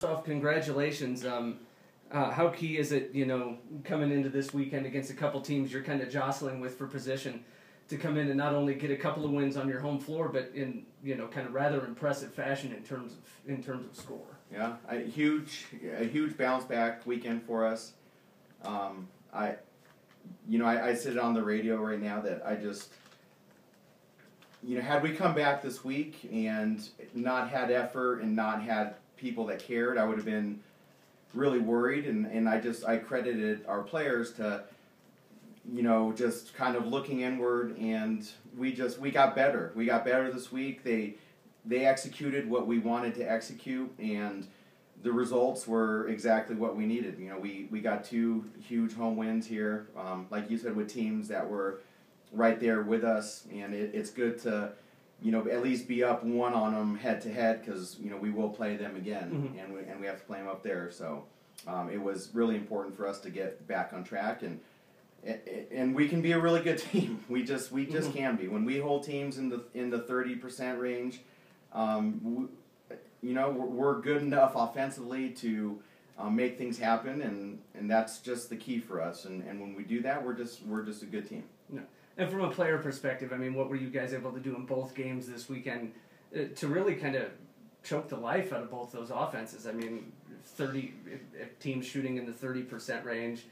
Off, congratulations. How key is it, coming into this weekend against a couple teams you're kind of jostling with for position, to come in and not only get a couple of wins on your home floor, but in kind of rather impressive fashion in terms of score. Yeah, a huge bounce back weekend for us. I said it on the radio right now that I just, had we come back this week and not had effort and not had people that cared, I would have been really worried, and I credited our players to, just kind of looking inward, and we got better. We got better this week. They executed what we wanted to execute, and the results were exactly what we needed. We got 2 huge home wins here, like you said, with teams that were right there with us, and it's good to at least be up 1 on them head to head, because we will play them again, and we have to play them up there. So it was really important for us to get back on track, and we can be a really good team. We just can be. When we hold teams in the 30% range, we're good enough offensively to make things happen, and that's just the key for us. And when we do that, we're just a good team. No. And from a player perspective, what were you guys able to do in both games this weekend to really kind of choke the life out of both those offenses? 30 teams shooting in the 30% range.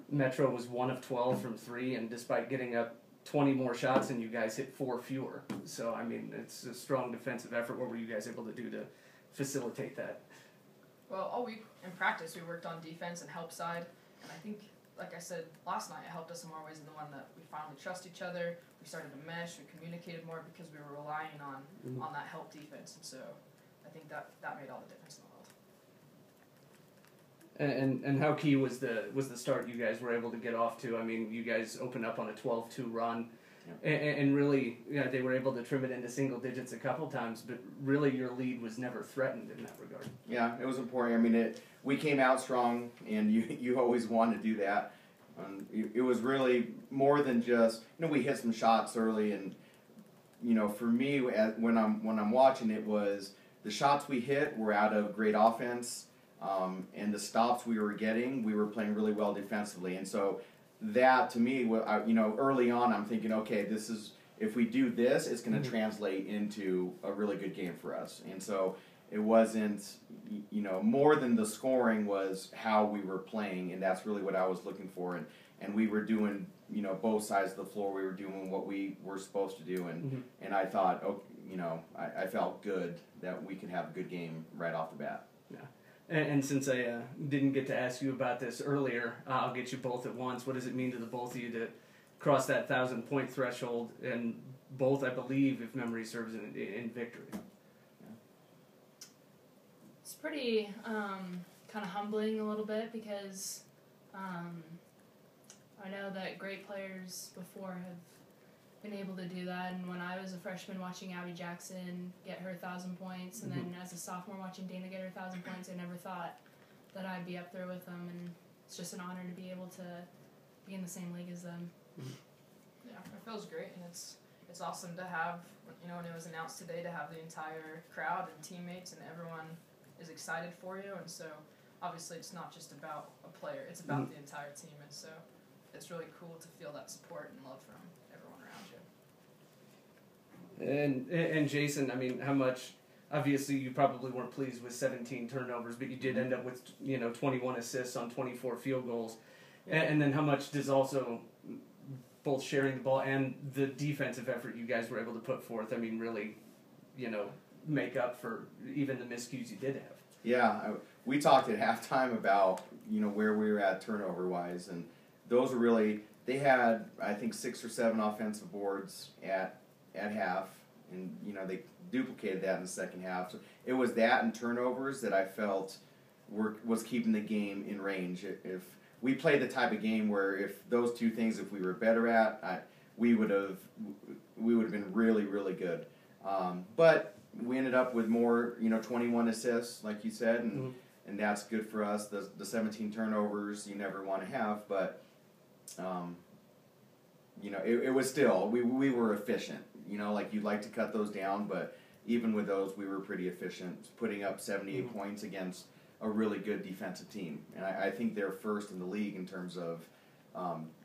Metro was 1 of 12 from 3, and despite getting up 20 more shots than you guys, hit 4 fewer. So, it's a strong defensive effort. What were you guys able to do to facilitate that? Well, all week in practice, we worked on defense and help side, and I think, like I said last night, it helped us in more ways than the one that we finally trust each other. We started to mesh. We communicated more because we were relying on that help defense, and so I think that made all the difference in the world. And how key was the start you guys were able to get off to? You guys opened up on a 12-2 run, and really, they were able to trim it into single digits a couple times, but really your lead was never threatened in that regard. Yeah, it was important. We came out strong, and you always want to do that. It was really more than just, we hit some shots early, and for me, when I'm watching, it was the shots we hit were out of great offense. And the stops we were getting, we were playing really well defensively. And so that, to me, early on, I'm thinking, okay, if we do this, it's going to translate into a really good game for us. And so it wasn't, more than the scoring was how we were playing, and that's really what I was looking for. And we were doing, both sides of the floor. We were doing what we were supposed to do. And I thought, I felt good that we could have a good game right off the bat. Yeah. And since I didn't get to ask you about this earlier, I'll get you both at once. What does it mean to the both of you to cross that 1,000-point threshold? And both, I believe, if memory serves, in victory. Yeah. It's pretty kind of humbling a little bit, because I know that great players before have been able to do that, and when I was a freshman watching Abby Jackson get her 1,000 points, and then as a sophomore watching Dana get her 1,000 points, I never thought that I'd be up there with them, and it's just an honor to be able to be in the same league as them. Yeah, it feels great, and it's awesome to have, when it was announced today, to have the entire crowd and teammates and everyone is excited for you, and so obviously it's not just about a player, it's about the entire team, and so it's really cool to feel that support and love from everyone around you. And Jason, how much? Obviously, you probably weren't pleased with 17 turnovers, but you did end up with 21 assists on 24 field goals. And then how much does also both sharing the ball and the defensive effort you guys were able to put forth? Really, make up for even the miscues you did have. Yeah, we talked at halftime about where we were at turnover wise, and those were really, they had, I think, 6 or 7 offensive boards at half, and they duplicated that in the second half. So it was that and turnovers that I felt was keeping the game in range. If we played the type of game where if those 2 things, if we were better at, we would have been really, really good. But we ended up with more 21 assists, like you said, and that's good for us. The 17 turnovers you never want to have, but it was still, we were efficient. You'd like to cut those down, but even with those, we were pretty efficient, putting up 78 points against a really good defensive team, and I think they're first in the league in terms of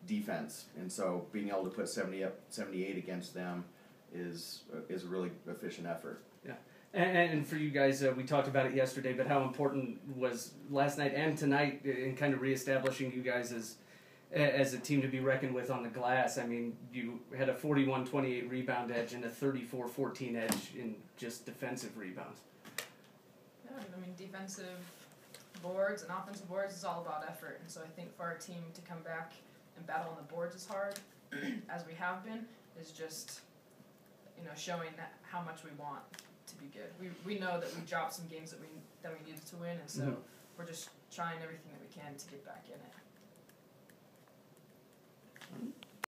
defense. And so being able to put 78 against them is a really efficient effort. Yeah. And for you guys, we talked about it yesterday, but how important was last night and tonight in kind of reestablishing you guys as a team to be reckoned with on the glass? I mean, you had a 41-28 rebound edge and a 34-14 edge in just defensive rebounds. Yeah, I mean, defensive boards and offensive boards is all about effort. And so I think for our team to come back and battle on the boards as hard as we have been is just, showing how much we want to be good. We know that we dropped some games that we needed to win, and so we're just trying everything that we can to get back in it.